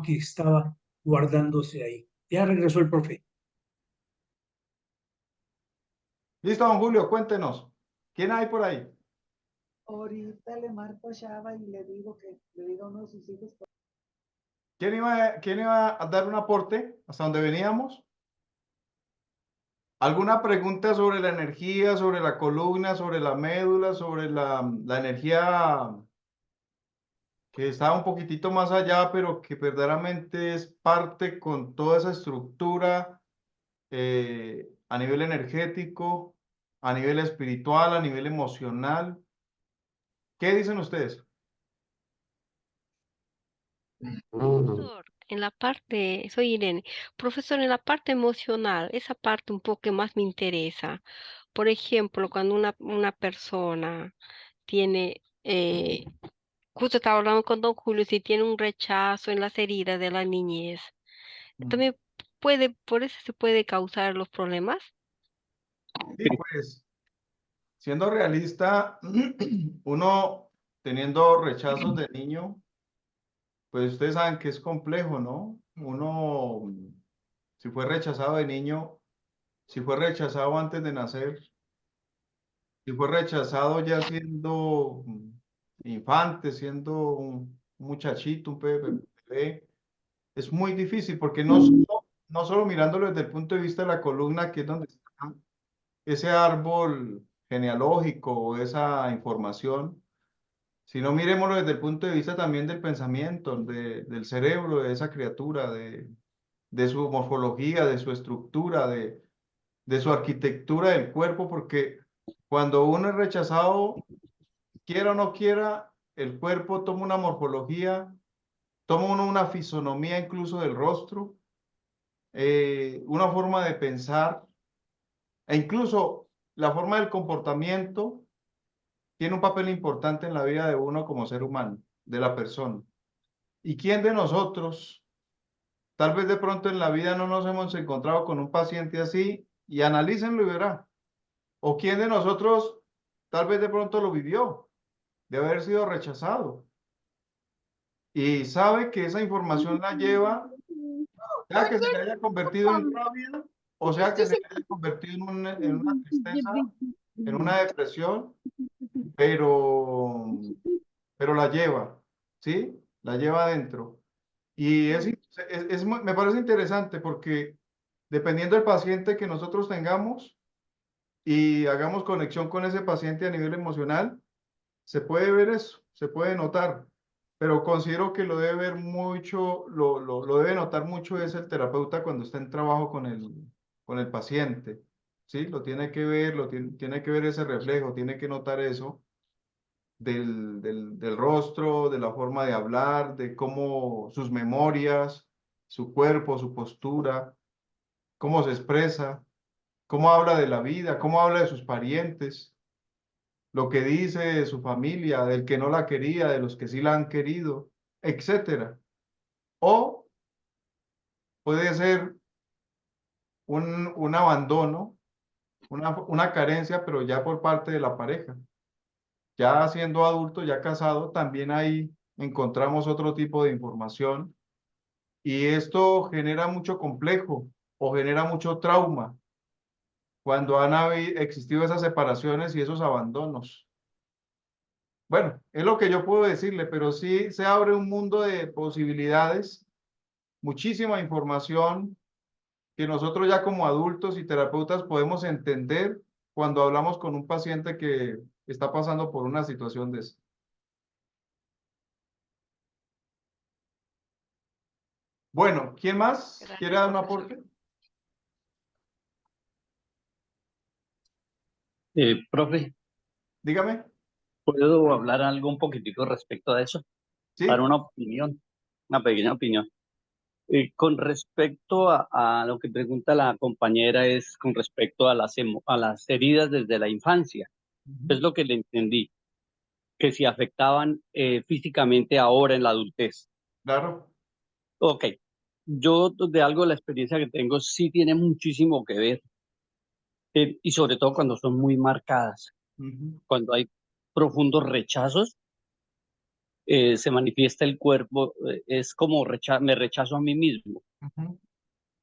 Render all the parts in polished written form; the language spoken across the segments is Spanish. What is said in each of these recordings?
que estaba guardándose ahí. Ya regresó el profe. Listo, don Julio, cuéntenos. ¿Quién hay por ahí? Ahorita le marco a Shaba y le digo que le diga a uno de sus hijos. ¿Quién iba a dar un aporte hasta donde veníamos? ¿Alguna pregunta sobre la energía, sobre la columna, sobre la médula, sobre la energía que está un poquitito más allá, pero que verdaderamente es parte con toda esa estructura a nivel energético, a nivel espiritual, a nivel emocional? ¿Qué dicen ustedes? Profesor, en la parte, soy Irene, profesor, en la parte emocional, esa parte un poco que más me interesa. Por ejemplo, cuando una persona tiene, justo estaba hablando con don Julio, si tiene un rechazo en las heridas de la niñez, también puede, por eso se puede causar los problemas. Sí, pues, siendo realista, uno teniendo rechazos de niño, pues ustedes saben que es complejo, ¿no? Uno, si fue rechazado de niño, si fue rechazado antes de nacer, si fue rechazado ya siendo infante, siendo un muchachito, un bebé, es muy difícil porque no solo mirándolo desde el punto de vista de la columna, que es donde está ese árbol genealógico o esa información, sino miremoslo desde el punto de vista también del pensamiento, del cerebro de esa criatura, de su morfología, de su estructura, de su arquitectura del cuerpo, porque cuando uno es rechazado, quiera o no quiera, el cuerpo toma una morfología, toma uno una fisonomía incluso del rostro, una forma de pensar, e incluso la forma del comportamiento tiene un papel importante en la vida de uno como ser humano, de la persona. ¿Y quién de nosotros, tal vez de pronto en la vida no nos hemos encontrado con un paciente así, y analícenlo y verá? ¿O quién de nosotros tal vez de pronto lo vivió, de haber sido rechazado? Y sabe que esa información la lleva, sea que se le haya convertido en rabia, o sea que se le haya convertido en una tristeza, en una depresión, pero, pero la lleva, ¿sí? La lleva adentro. Y me parece interesante porque dependiendo del paciente que nosotros tengamos y hagamos conexión con ese paciente a nivel emocional, se puede ver eso, se puede notar, pero considero que lo debe ver mucho, lo debe notar mucho es el terapeuta cuando está en trabajo con el paciente, ¿sí? Lo tiene que ver, tiene que ver ese reflejo, tiene que notar eso del rostro, de la forma de hablar, de cómo sus memorias, su cuerpo, su postura, cómo se expresa, cómo habla de la vida, cómo habla de sus parientes, lo que dice de su familia, del que no la quería, de los que sí la han querido, etcétera. O puede ser un abandono, una carencia, pero ya por parte de la pareja. Ya siendo adulto, ya casado, también ahí encontramos otro tipo de información y esto genera mucho complejo o genera mucho trauma cuando existido esas separaciones y esos abandonos. Bueno, es lo que yo puedo decirle, pero sí se abre un mundo de posibilidades, muchísima información que nosotros ya como adultos y terapeutas podemos entender cuando hablamos con un paciente que está pasando por una situación de esa. Bueno, ¿quién más quiere Gracias, dar un profesor. aporte? Profe, Dígame. ¿puedo hablar algo un poquitico respecto a eso? Dar Sí, una opinión, una pequeña opinión. Con respecto a lo que pregunta la compañera es con respecto a a las heridas desde la infancia. Es lo que le entendí, que si afectaban físicamente ahora en la adultez. claro. Ok, yo de algo de la experiencia que tengo sí tiene muchísimo que ver, y sobre todo cuando son muy marcadas, Ujú. cuando hay profundos rechazos. se manifiesta el cuerpo, es como me rechazo a mí mismo, Ujú.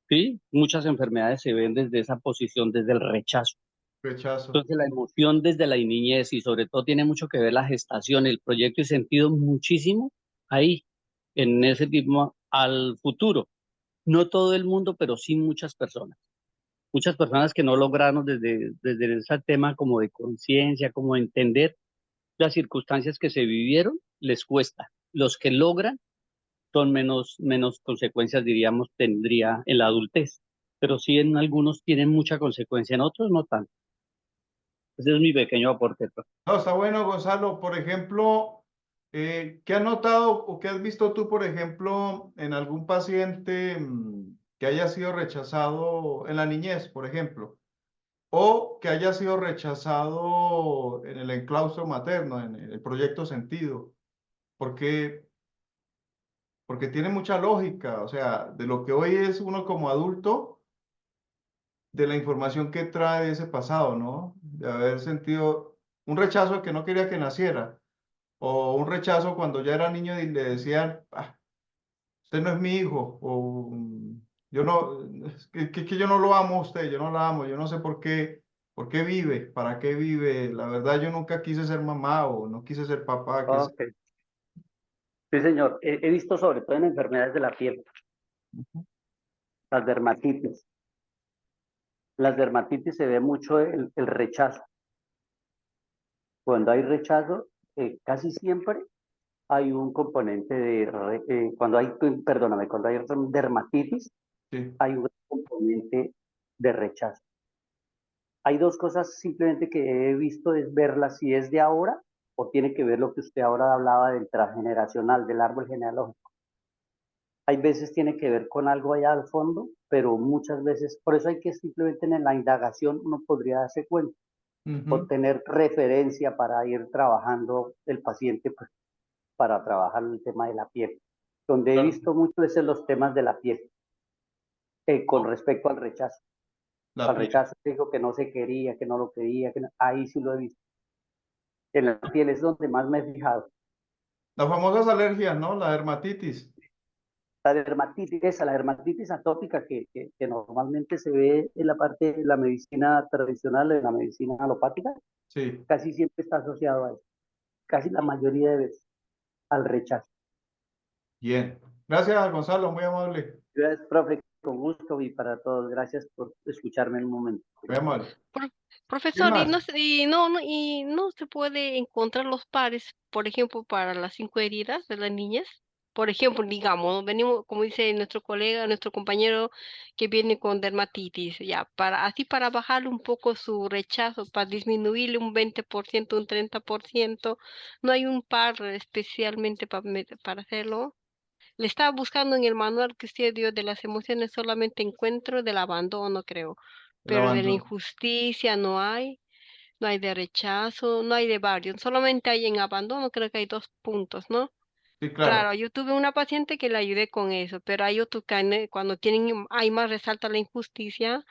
¿sí? Muchas enfermedades se ven desde esa posición, desde el rechazo. Rechazo. Entonces la emoción desde la niñez y sobre todo tiene mucho que ver la gestación, el proyecto y sentido muchísimo ahí, en ese tipo al futuro. No todo el mundo, pero sí muchas personas. Muchas personas que no lograron desde ese tema como de conciencia, como de entender las circunstancias que se vivieron, les cuesta. Los que logran son menos consecuencias, diríamos, tendría en la adultez. Pero sí en algunos tienen mucha consecuencia, en otros no tanto. Ese es mi pequeño aporte, profe. No, está bueno, Gonzalo. Por ejemplo, ¿qué has notado o qué has visto tú, por ejemplo, en algún paciente que haya sido rechazado en la niñez, por ejemplo, o que haya sido rechazado en el enclaustro materno, en el proyecto sentido? Porque, porque tiene mucha lógica, o sea, de lo que hoy es uno como adulto, de la información que trae de ese pasado, ¿no? De haber sentido un rechazo que no quería que naciera. O un rechazo cuando ya era niño y le decían, "Ah, usted no es mi hijo", o yo no, que yo no lo amo a usted, yo no la amo, yo no sé por qué vive, para qué vive, la verdad yo nunca quise ser mamá o no quise ser papá, que Ok. Sí, señor. He visto sobre todo en enfermedades de la piel, las dermatitis. Las dermatitis se ve mucho el rechazo. Cuando hay rechazo, casi siempre hay un componente cuando hay, perdóname, cuando hay dermatitis, sí, hay un componente de rechazo. Hay dos cosas simplemente que he visto, es verla si es de ahora o tiene que ver lo que usted ahora hablaba del transgeneracional, del árbol genealógico. Hay veces tiene que ver con algo allá al fondo, pero muchas veces, por eso hay que simplemente en la indagación uno podría darse cuenta o ujú, tener referencia para ir trabajando el paciente, pues, para trabajar el tema de la piel. Donde he claro, visto mucho es en los temas de la piel, con respecto al rechazo. la Al piel, rechazo dijo que no se quería, que no lo quería, ahí sí lo he visto. En la piel es donde más me he fijado. las famosas alergias, ¿no? La dermatitis, La dermatitis atópica que normalmente se ve en la parte de la medicina tradicional, en la medicina alopática, sí, casi siempre está asociado a eso, casi la mayoría de veces, al rechazo. bien. Gracias, Gonzalo, muy amable, Gracias, profe, con gusto y para todos. Gracias por escucharme en un momento. muy amable. Pro- ¿Quién Profesor, más? y no se puede encontrar los pares, por ejemplo, para las 5 heridas de las niñas. Por ejemplo, digamos, venimos, como dice nuestro colega, nuestro compañero que viene con dermatitis, ya, para bajarle un poco su rechazo, para disminuirle un 20%, un 30%, ¿no hay un par especialmente para hacerlo? Le estaba buscando en el manual que usted dio de las emociones, solamente encuentro del abandono, creo, El pero de la abandono. injusticia no hay de rechazo, no hay de varios, solamente hay en abandono, creo que hay 2 puntos, ¿no? Sí, claro. Claro, yo tuve una paciente que le ayudé con eso, pero hay otros que cuando tienen, hay más resalta la injusticia,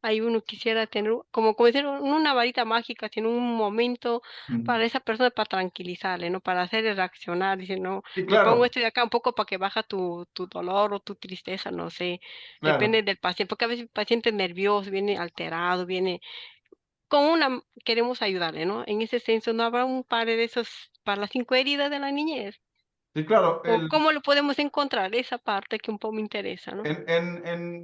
hay uno quisiera tener, como decir, una varita mágica, tiene un momento Mm. para esa persona, para tranquilizarle, ¿no? Para hacerle reaccionar, dice, no, Sí, le pongo claro, esto de acá un poco para que baja tu dolor o tu tristeza, no sé, claro. depende del paciente, porque a veces el paciente nervioso, viene alterado, viene con queremos ayudarle, ¿no? En ese senso, ¿no habrá un par de esos para las 5 heridas de la niñez? Sí, claro. ¿O cómo lo podemos encontrar? Esa parte que un poco me interesa, ¿no?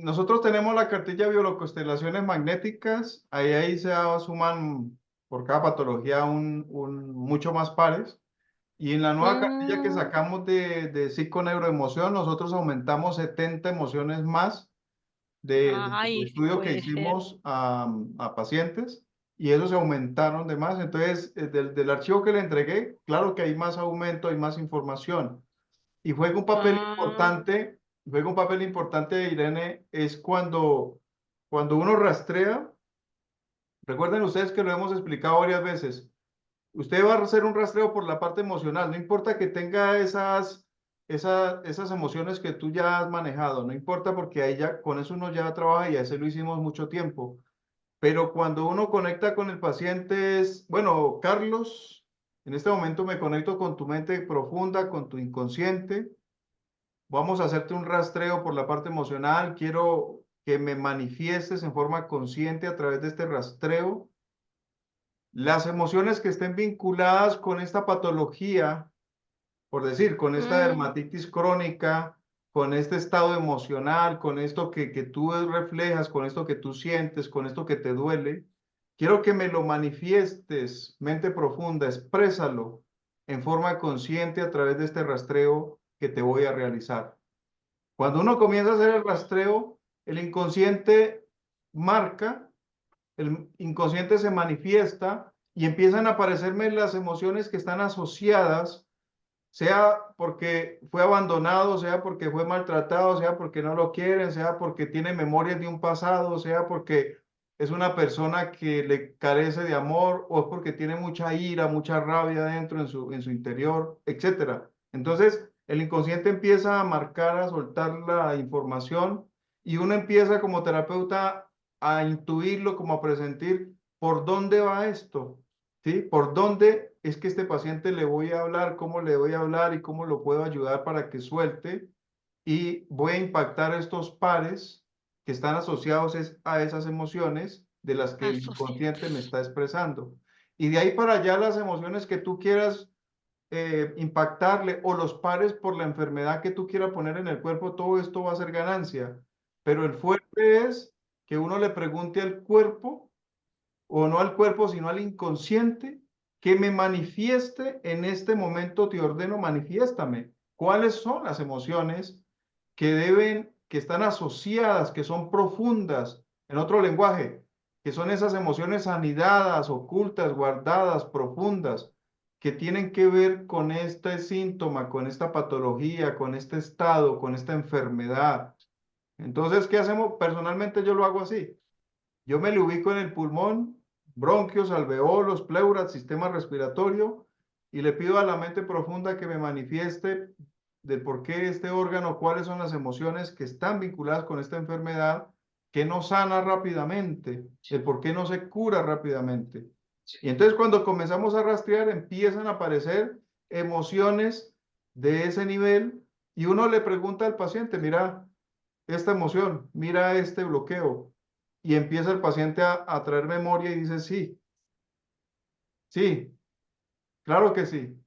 Nosotros tenemos la cartilla bioloconstelaciones magnéticas. Ahí se suman por cada patología mucho más pares. Y en la nueva cartilla que Mm, sacamos de psiconeuroemoción, nosotros aumentamos 70 emociones más del ay, sí estudio que puede ser. hicimos a pacientes. Y esos se aumentaron de más. Entonces, del archivo que le entregué, claro que hay más aumento, hay más información. Y Ah, juega un papel importante, Irene, es cuando uno rastrea, recuerden ustedes que lo hemos explicado varias veces, usted va a hacer un rastreo por la parte emocional, no importa que tenga esas emociones que tú ya has manejado, no importa porque ahí ya, con eso uno ya trabaja y a ese lo hicimos mucho tiempo. Pero cuando uno conecta con el paciente es, bueno, Carlos En este momento me conecto con tu mente profunda, con tu inconsciente. Vamos a hacerte un rastreo por la parte emocional. Quiero que me manifiestes en forma consciente a través de este rastreo las emociones que estén vinculadas con esta patología, por decir, con esta dermatitis crónica, con este estado emocional, con esto que tú reflejas, con esto que tú sientes, con esto que te duele. Quiero que me lo manifiestes, mente profunda, exprésalo en forma consciente a través de este rastreo que te voy a realizar. Cuando uno comienza a hacer el rastreo, el inconsciente marca, el inconsciente se manifiesta y empiezan a aparecerme las emociones que están asociadas, sea porque fue abandonado, sea porque fue maltratado, sea porque no lo quieren, sea porque tiene memorias de un pasado, sea porque es una persona que le carece de amor o es porque tiene mucha ira, mucha rabia dentro en su interior, etcétera. Entonces, el inconsciente empieza a marcar, a soltar la información y uno empieza como terapeuta a intuirlo, como a presentir por dónde va esto, ¿sí? ¿Por dónde es que este paciente le voy a hablar, cómo le voy a hablar y cómo lo puedo ayudar para que suelte? Y voy a impactar estos pares que están asociados a esas emociones de las que el inconsciente me está expresando. Y de ahí para allá las emociones que tú quieras impactarle o los pares por la enfermedad que tú quieras poner en el cuerpo, todo esto va a ser ganancia. Pero el fuerte es que uno le pregunte al cuerpo, o no al cuerpo, sino al inconsciente, que me manifieste en este momento, te ordeno, manifiéstame. ¿Cuáles son las emociones que están asociadas, que son profundas, en otro lenguaje, que son esas emociones anidadas, ocultas, guardadas, profundas, que tienen que ver con este síntoma, con esta patología, con este estado, con esta enfermedad? Entonces, ¿qué hacemos? Personalmente yo lo hago así. Yo me le ubico en el pulmón, bronquios, alveolos, pleuras, sistema respiratorio, y le pido a la mente profunda que me manifieste de por qué este órgano, cuáles son las emociones que están vinculadas con esta enfermedad, que no sana rápidamente, el por qué no se cura rápidamente. Y entonces cuando comenzamos a rastrear, empiezan a aparecer emociones de ese nivel, y uno le pregunta al paciente, mira esta emoción, mira este bloqueo, y empieza el paciente a traer memoria y dice, sí, sí, claro que sí.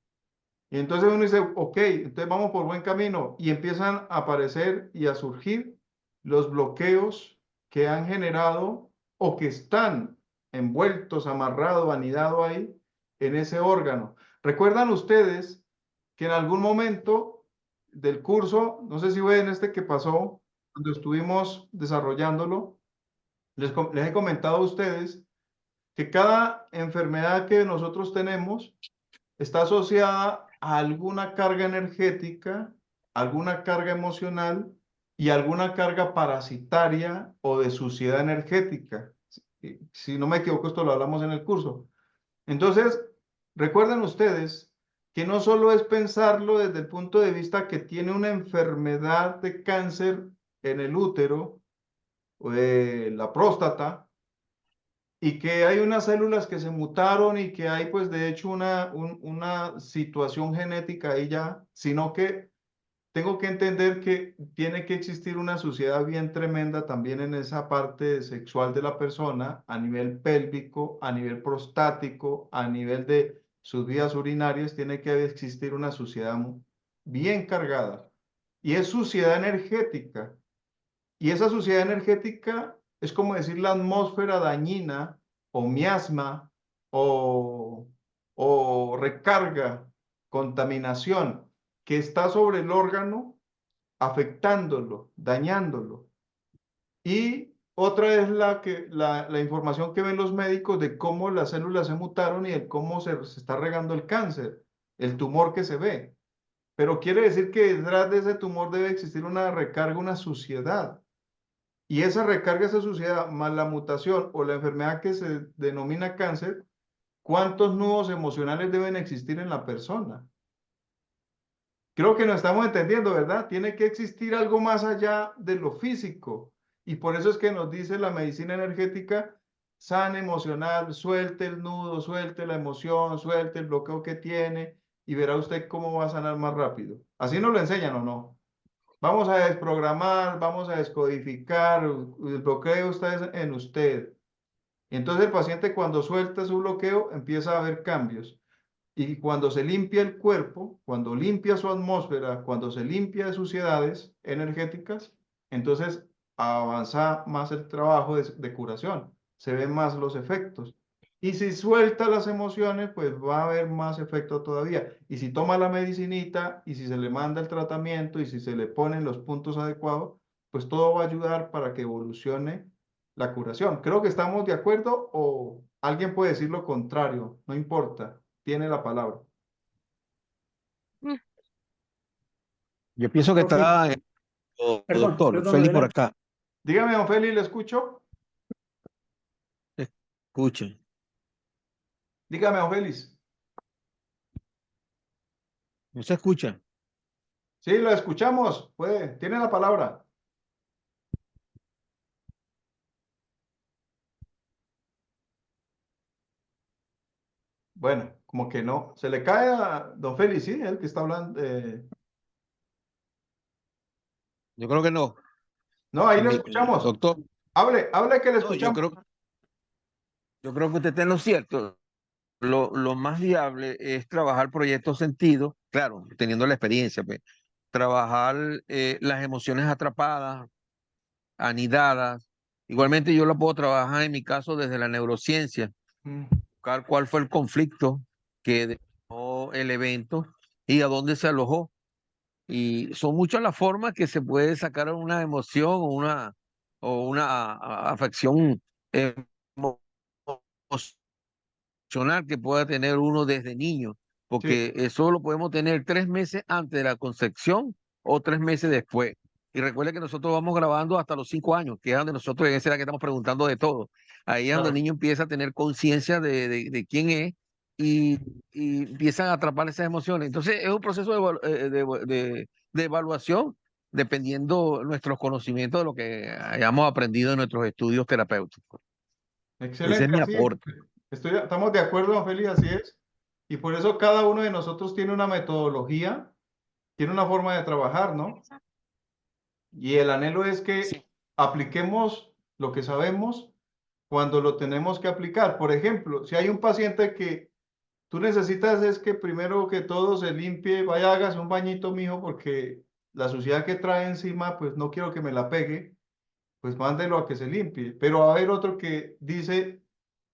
Y entonces uno dice, ok, entonces vamos por buen camino. Y empiezan a aparecer y a surgir los bloqueos que han generado o que están envueltos, amarrados, anidados ahí en ese órgano. ¿Recuerdan ustedes que en algún momento del curso, no sé si fue en este que pasó, cuando estuvimos desarrollándolo, les he comentado a ustedes que cada enfermedad que nosotros tenemos está asociada a alguna carga energética, alguna carga emocional y alguna carga parasitaria o de suciedad energética? Si no me equivoco, esto lo hablamos en el curso. Entonces, recuerden ustedes que no solo es pensarlo desde el punto de vista que tiene una enfermedad de cáncer en el útero o de la próstata, y que hay unas células que se mutaron y que hay pues de hecho una situación genética ahí ya, sino que tengo que entender que tiene que existir una suciedad bien tremenda también en esa parte sexual de la persona, a nivel pélvico, a nivel prostático, a nivel de sus vías urinarias, tiene que existir una suciedad bien cargada. Y es suciedad energética. Y esa suciedad energética es como decir la atmósfera dañina o miasma o recarga, contaminación que está sobre el órgano afectándolo, dañándolo. Y otra es la información que ven los médicos de cómo las células se mutaron y de cómo se está regando el cáncer, el tumor que se ve. Pero quiere decir que detrás de ese tumor debe existir una recarga, una suciedad. Y esa recarga, esa suciedad, más la mutación o la enfermedad que se denomina cáncer, ¿cuántos nudos emocionales deben existir en la persona? Creo que nos estamos entendiendo, ¿verdad? Tiene que existir algo más allá de lo físico. Y por eso es que nos dice la medicina energética sane emocional, suelte el nudo, suelte la emoción, suelte el bloqueo que tiene y verá usted cómo va a sanar más rápido. ¿Así nos lo enseñan o no? Vamos a desprogramar, vamos a descodificar, el bloqueo está en usted. Y entonces el paciente cuando suelta su bloqueo empieza a haber cambios. Y cuando se limpia el cuerpo, cuando limpia su atmósfera, cuando se limpia de suciedades energéticas, entonces avanza más el trabajo de curación, se ven más los efectos. Y si suelta las emociones, pues va a haber más efecto todavía. Y si toma la medicinita, y si se le manda el tratamiento, y si se le ponen los puntos adecuados, pues todo va a ayudar para que evolucione la curación. Creo que estamos de acuerdo o alguien puede decir lo contrario, no importa, tiene la palabra. Mm, Yo pienso que Profe, está, perdón, doctor, Félix por adelante. acá. Dígame, don Feli, ¿le escucho? Escuche. Dígame, don Félix. ¿No se escucha? Sí, lo escuchamos. Puede, tiene la palabra. Bueno, como que no. Se le cae a don Félix, sí, el que está hablando. Yo creo que no. No, ahí lo escuchamos. Doctor, Hable que le no, escuchamos. yo creo que usted está en lo cierto. Lo más viable es trabajar proyectos sentidos, claro, teniendo la experiencia, pues. Trabajar las emociones atrapadas, anidadas. Igualmente yo lo puedo trabajar en mi caso desde la neurociencia, Mm, buscar cuál fue el conflicto que dejó el evento y a dónde se alojó. Y son muchas las formas que se puede sacar una emoción o una afección emocional que pueda tener uno desde niño, sí, porque eso lo podemos tener 3 meses antes de la concepción o 3 meses después. Y recuerde que nosotros vamos grabando hasta los 5 años, que es donde nosotros en esa edad que estamos preguntando de todo. Ahí es donde el claro. niño empieza a tener conciencia de quién es y, y empiezan a atrapar esas emociones. Entonces es un proceso de evaluación dependiendo nuestros conocimientos de lo que hayamos aprendido en nuestros estudios terapéuticos. Ese es Excelente, mi así. aporte. Estamos de acuerdo, don Félix, así es. Y por eso cada uno de nosotros tiene una metodología, tiene una forma de trabajar, ¿no? Y el anhelo es que Sí. apliquemos lo que sabemos cuando lo tenemos que aplicar. Por ejemplo, si hay un paciente que tú necesitas es que primero que todo se limpie, vaya, hágase un bañito, mijo, porque la suciedad que trae encima, pues no quiero que me la pegue, pues mándelo a que se limpie. Pero va a haber otro que dice,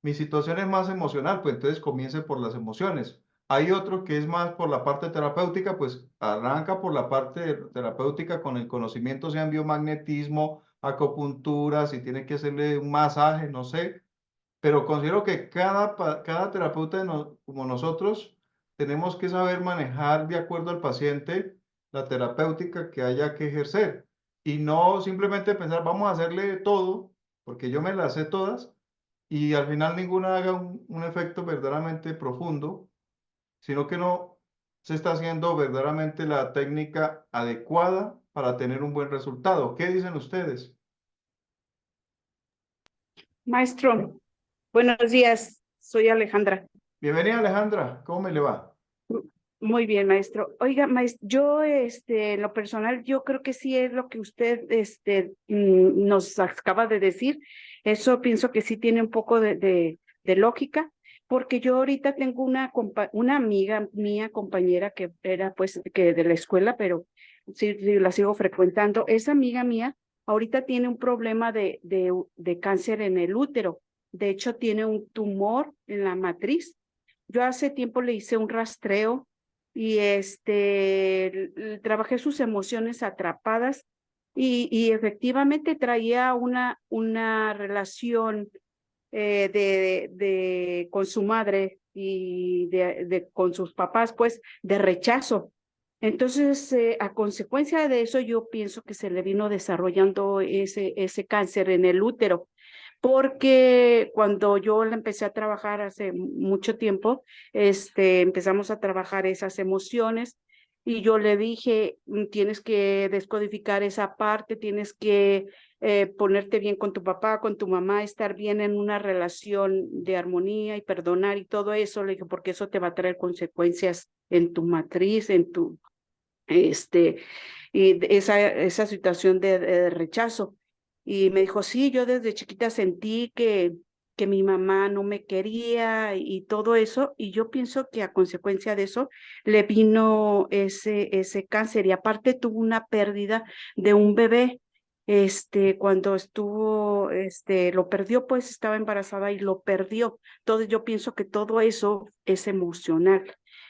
mi situación es más emocional, pues entonces comience por las emociones. Hay otro que es más por la parte terapéutica, pues arranca por la parte terapéutica con el conocimiento, sea en biomagnetismo, acupuntura, si tiene que hacerle un masaje, no sé, pero considero que cada terapeuta como nosotros tenemos que saber manejar de acuerdo al paciente la terapéutica que haya que ejercer y no simplemente pensar, vamos a hacerle todo, porque yo me las sé todas y al final ninguna haga un efecto verdaderamente profundo, sino que no se está haciendo verdaderamente la técnica adecuada para tener un buen resultado. ¿Qué dicen ustedes? Maestro, buenos días. Soy Alejandra. Bienvenida Alejandra, ¿cómo me le va? Muy bien, maestro. Oiga, maestro, yo, en lo personal, yo creo que sí es lo que usted, nos acaba de decir. Eso pienso que sí tiene un poco de lógica, porque yo ahorita tengo una amiga mía, compañera, que era, pues, que de la escuela, pero sí la sigo frecuentando. Esa amiga mía ahorita tiene un problema de cáncer en el útero. De hecho, tiene un tumor en la matriz. Yo hace tiempo le hice un rastreo y trabajé sus emociones atrapadas y efectivamente traía una relación con su madre y con sus papás, pues, de rechazo. Entonces, a consecuencia de eso, yo pienso que se le vino desarrollando ese cáncer en el útero, porque cuando yo la empecé a trabajar hace mucho tiempo, empezamos a trabajar esas emociones Y yo le dije, tienes que descodificar esa parte, tienes que ponerte bien con tu papá, con tu mamá, estar bien en una relación de armonía y perdonar y todo eso. Le dije, porque eso te va a traer consecuencias en tu matriz, en tu, esa situación de rechazo. Y me dijo, sí, yo desde chiquita sentí que mi mamá no me quería y todo eso, y yo pienso que a consecuencia de eso le vino ese cáncer, y aparte tuvo una pérdida de un bebé. Cuando estuvo, lo perdió, pues estaba embarazada y lo perdió. Entonces yo pienso que todo eso es emocional.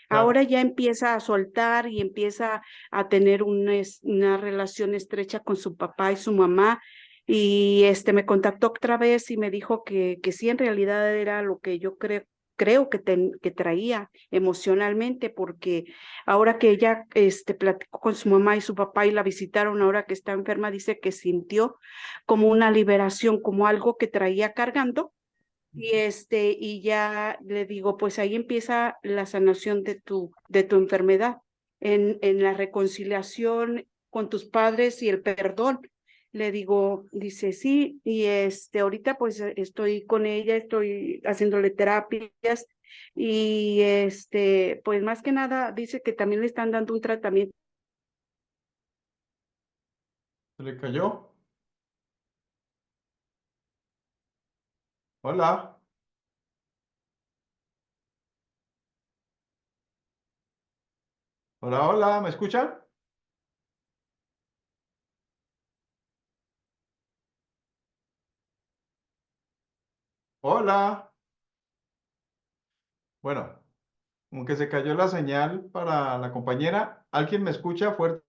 Claro. Ahora ya empieza a soltar y empieza a tener una relación estrecha con su papá y su mamá. Y me contactó otra vez y me dijo que sí, en realidad era lo que yo creo que traía emocionalmente, porque ahora que ella platicó con su mamá y su papá y la visitaron ahora que está enferma, dice que sintió como una liberación, como algo que traía cargando. Y ya le digo, pues ahí empieza la sanación de tu enfermedad, en la reconciliación con tus padres y el perdón. Le digo, dice, sí, y ahorita pues estoy con ella, estoy haciéndole terapias, y pues más que nada dice que también le están dando un tratamiento. ¿Se le cayó? Hola. Hola, hola, ¿me escuchan? Hola. Bueno, aunque se cayó la señal para la compañera, ¿alguien me escucha fuerte?